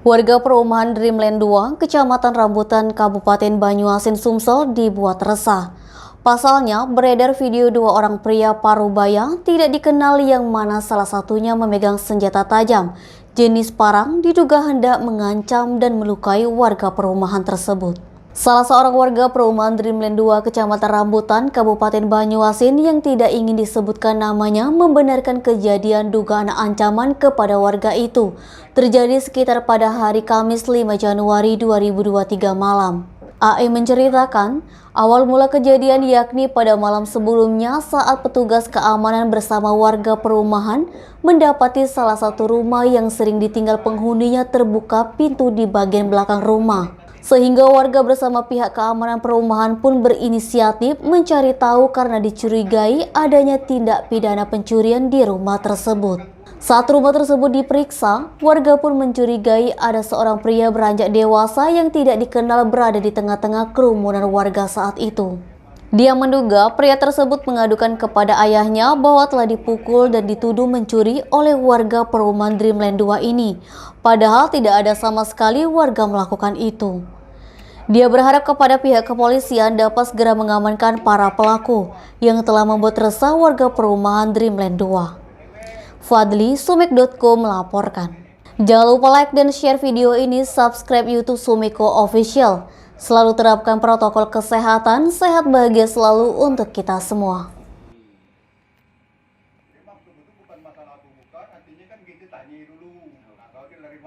Warga perumahan Dreamland 2, Kecamatan Rambutan, Kabupaten Banyuasin, Sumsel dibuat resah. Pasalnya, beredar video dua orang pria parubaya tidak dikenal yang mana salah satunya memegang senjata tajam jenis parang diduga hendak mengancam dan melukai warga perumahan tersebut. Salah seorang warga perumahan Dreamland 2 Kecamatan Rambutan, Kabupaten Banyuasin yang tidak ingin disebutkan namanya membenarkan kejadian dugaan ancaman kepada warga itu terjadi sekitar pada hari Kamis 5 Januari 2023 malam. AE menceritakan, awal mula kejadian yakni pada malam sebelumnya saat petugas keamanan bersama warga perumahan mendapati salah satu rumah yang sering ditinggal penghuninya terbuka pintu di bagian belakang rumah. Sehingga warga bersama pihak keamanan perumahan pun berinisiatif mencari tahu karena dicurigai adanya tindak pidana pencurian di rumah tersebut. Saat rumah tersebut diperiksa, warga pun mencurigai ada seorang pria beranjak dewasa yang tidak dikenal berada di tengah-tengah kerumunan warga saat itu. Dia menduga pria tersebut mengadukan kepada ayahnya bahwa telah dipukul dan dituduh mencuri oleh warga perumahan Dreamland 2 ini, padahal tidak ada sama sekali warga melakukan itu. Dia berharap kepada pihak kepolisian dapat segera mengamankan para pelaku yang telah membuat resah warga perumahan Dreamland 2. Fadli, Sumik.co melaporkan. Jangan lupa like dan share video ini, subscribe YouTube Sumiko Official. Selalu terapkan protokol kesehatan, sehat bahagia selalu untuk kita semua.